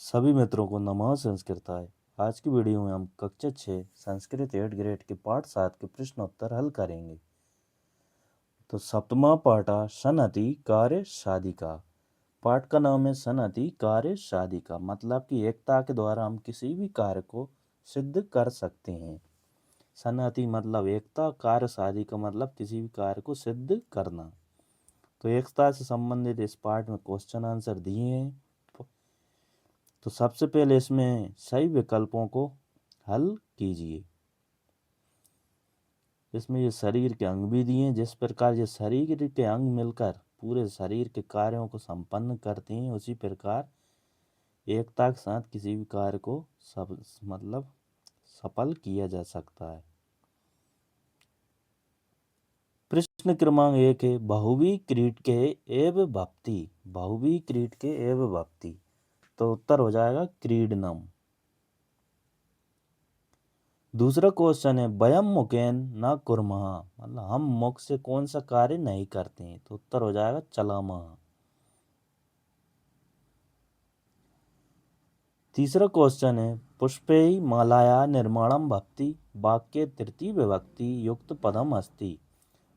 सभी मित्रों को नमः संस्कृताय। आज की वीडियो में हम कक्षा 6 संस्कृत 8 ग्रेड के पाठ 7 के प्रश्न उत्तर हल करेंगे। तो सप्तमा पाठा सनति कार्य साधिका। पाठ का नाम है सनति कार्य साधिका, मतलब कि एकता के द्वारा हम किसी भी कार्य को सिद्ध कर सकते हैं। सनति मतलब एकता, कार्य साधिका मतलब किसी भी कार्य को सिद्ध करना। तो एकता से संबंधित इस पाठ में क्वेश्चन आंसर दिए हैं। तो सबसे पहले इसमें सही विकल्पों को हल कीजिए। इसमें ये शरीर के अंग भी दिए हैं। जिस प्रकार ये शरीर के अंग मिलकर पूरे शरीर के कार्यों को संपन्न करते हैं, उसी प्रकार एकता के साथ किसी भी कार्य को सफल किया जा सकता है। प्रश्न क्रमांक 1 है बहुवी क्रीट के एव भक्ति। बहुवी क्रीट के एव भक्ति, तो उत्तर हो जाएगा क्रीडनम। दूसरा क्वेश्चन है वयम मुकेन न कुर्मः, मतलब हम मुख से कौन सा कार्य नहीं करते हैं, तो उत्तर हो जाएगा चलामः। तीसरा क्वेश्चन है पुष्पैः मालाया निर्माणम भवति, वाक्य तृतीय विभक्ति युक्त पदम अस्ति।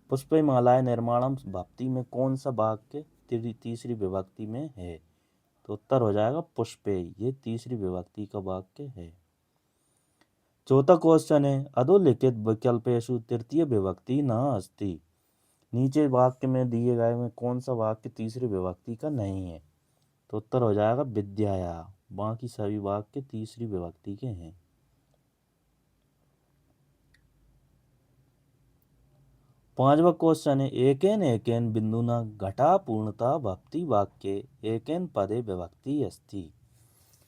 पुष्पैः मालाया निर्माणम भवति में कौन सा वाक्य तीसरी विभक्ति में है, तो उत्तर हो जाएगा पुष्पैः, ये तीसरी विभक्ति का वाक्य है। चौथा क्वेश्चन है अधोलिखित विकल्पेषु तृतीय विभक्ति न अस्ति। नीचे वाक्य में दिए गए में कौन सा वाक्य तीसरी विभक्ति का नहीं है, तो उत्तर हो जाएगा विद्याया। बाकी सभी वाक्य तीसरी विभक्ति के हैं। पांचवा क्वेश्चन है एकेन एकेन बिंदुना घटा पूर्णता भक्ति वाक्य एकेन पदे विभक्ति अस्ति।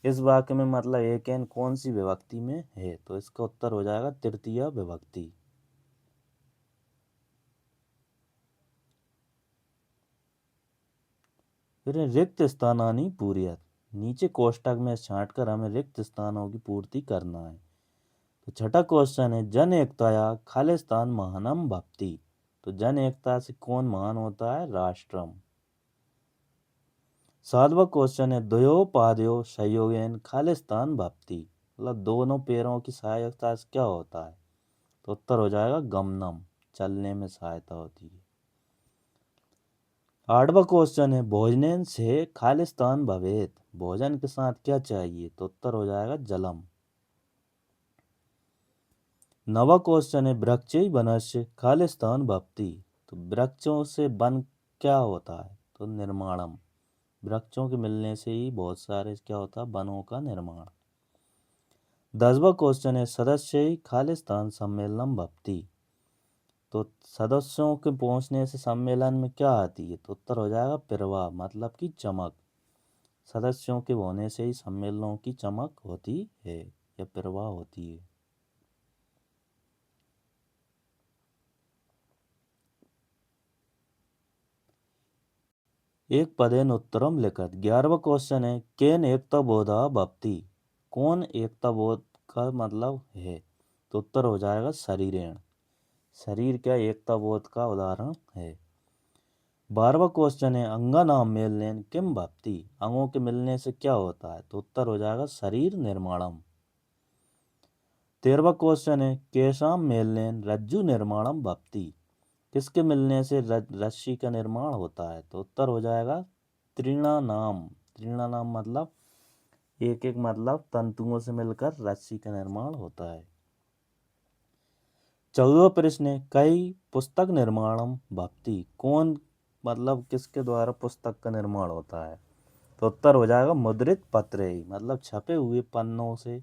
इस वाक्य में मतलब एकेन कौन सी विभक्ति में है, तो इसका उत्तर हो जाएगा तृतीय विभक्ति। फिर रिक्त स्थानानि पूर्यत, नीचे कोष्टक में छांटकर हमें रिक्त स्थानों की पूर्ति करना है। तो छठा क्वेश्चन है जन एकताया खालिस्तान महानम भक्ति। तो जन एकता से कौन महान होता है, राष्ट्रम। सातवां क्वेश्चन है द्वयो पादयो संयोगेन खालिस्तान भक्ति, मतलब दोनों पैरों की सहायता से क्या होता है, तो उत्तर हो जाएगा गमनम, चलने में सहायता होती है। आठवां क्वेश्चन है भोजनेन से खालिस्तान भवेत, भोजन के साथ क्या चाहिए, तो उत्तर हो जाएगा जलम। नवा क्वेश्चन है वृक्षै वनस्य खालिस्तान भवति। तो वृक्षों से वन क्या होता है, तो निर्माणम, वृक्षों के मिलने से ही बहुत सारे क्या होता है, वनों का निर्माण। 10वां क्वेश्चन है सदस्य खालिस्तान सम्मेलनम भवति। तो सदस्यों के पहुंचने से सम्मेलन में क्या आती है, तो उत्तर हो जाएगा प्रवाह, मतलब कि चमक। सदस्यों के होने से ही सम्मेलनों की चमक होती है या प्रवाह होती है। एक पदेन उत्तरम लिखत। 11वां क्वेश्चन है केन एकता बोधा भवति, कौन एकता बोध का मतलब है, तो उत्तर हो जाएगा शरीरेण, शरीर क्या एकता बोध का उदाहरण है। 12वां क्वेश्चन है अंगा नाम मेलनेन किम भवति, अंगों के मिलने से क्या होता है, तो उत्तर हो जाएगा शरीर निर्माणम। 13वां क्वेश्चन है केशाम मेलनेन रज्जु निर्माणम भवति, किसके मिलने से रस्सी का निर्माण होता है, तो उत्तर हो जाएगा तृणानाम। तृणानाम मतलब एक एक मतलब तंतुओं से मिलकर रस्सी का निर्माण होता है। 14वां प्रश्न है कई पुस्तक निर्माणम भवति, कौन मतलब किसके द्वारा पुस्तक का निर्माण होता है, तो उत्तर हो जाएगा मुद्रित पत्र, मतलब छपे हुए पन्नों से,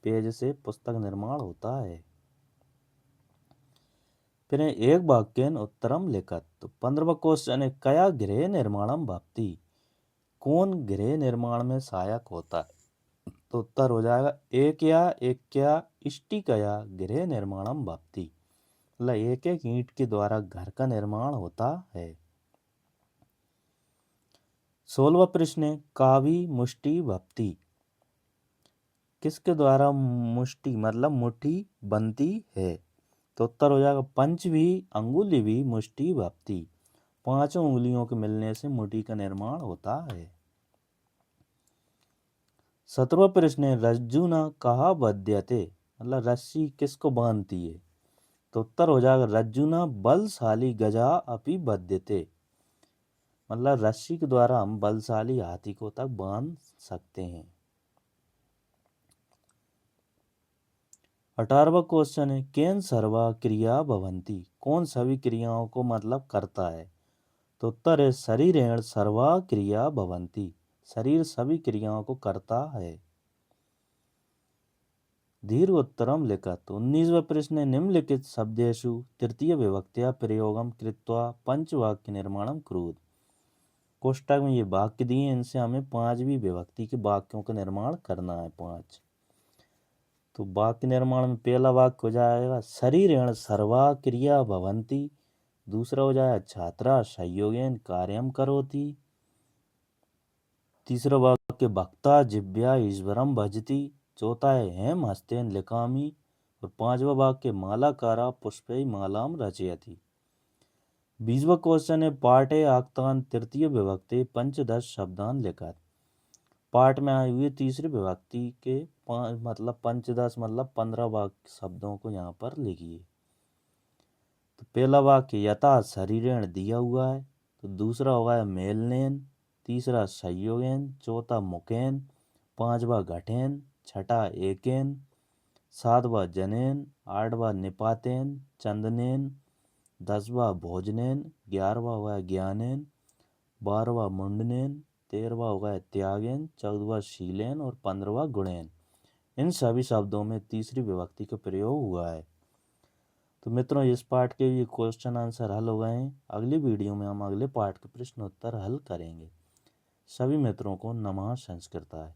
पेज से पुस्तक निर्माण होता है। फिर एक वाक्य उत्तरम लिखत। तो 15वां क्वेश्चन है कया गृह निर्माणम भवति, कौन गृह निर्माण में सहायक होता है, तो उत्तर हो जाएगा एक या इष्टिकया गृह निर्माणम भवति, मतलब एक एक ईंट के द्वारा घर का निर्माण होता है। 16वां प्रश्न है कावी मुष्टि भवति, किसके द्वारा मुष्टि मतलब मुट्ठी बनती है, तो उत्तर हो जाएगा पंचभी अंगुली भी मुष्टि भवति, पांचों उंगलियों के मिलने से मुट्ठी का निर्माण होता है। 17वां प्रश्न है, रज्जुना कहा बध्यते, मतलब रस्सी किसको बांधती है? तो उत्तर हो जाएगा रज्जुना बलशाली गजा अपि बध्यते, मतलब रस्सी के द्वारा हम बलशाली हाथी को तक बांध सकते हैं। 18वां क्वेश्चन है, केन सर्वा क्रिया भवंती, कौन सभी क्रियाओं को मतलब करता है? तो उत्तर है शरीरेण सर्वा क्रिया भवंती, शरीर सभी क्रियाओं को करता है। दीर्घ उत्तरम लिखत। 19वां प्रश्न है, निम्नलिखित शब्देषु तृतीय विभक्त्या प्रयोगम कृत्वा पंचवाक्य निर्माणम कुरुत। कोष्टक में ये वाक्य दिए, इनसे हमें 5वीं विभक्ति के वाक्यों का निर्माण करना है, 5। तो वाक्य निर्माण में पहला वाक्य हो जाएगा शरीरेण सर्वा क्रिया भवंती, दूसरा हो जाएगा छात्रा संयोगेन कार्यम करोति, तीसरा वाक्य भक्ता जिव्या ईश्वरम भजति, चौथा है हेम हस्तेन लिखामी, और 5वां वाक्य मालाकारा पुष्पै मालाम रचयति। 20वां क्वेश्चन है, पाठे आक्तान तृतीय विभक्ति पंचदश शब्दान लिखत। पाठ में आई हुई तीसरी विभक्ति के मतलब पंचदश मतलब 15 वाक्य शब्दों को यहाँ पर लिखिए। तो पहला वाक्य यथा शरीरेण दिया हुआ है, तो दूसरा होगा मेलनेन, तीसरा संयोगेन, चौथा मुकेन, 5वां घटेन, छठा एकेन, 7वां जनेन, 8वां निपातेन चंदनेन, 10वां भोजनेन, 11वां हुआ ज्ञानेन, 12वां मुंडनेन, 13वां होगा त्यागेन, 14वां शीलेन और 15वां गुणेन। इन सभी शब्दों में तीसरी विभक्ति का प्रयोग हुआ है। तो मित्रों, इस पाठ के ये क्वेश्चन आंसर हल हो गए हैं। अगली वीडियो में हम अगले पाठ के प्रश्न उत्तर हल करेंगे। सभी मित्रों को नमः संस्कृताय।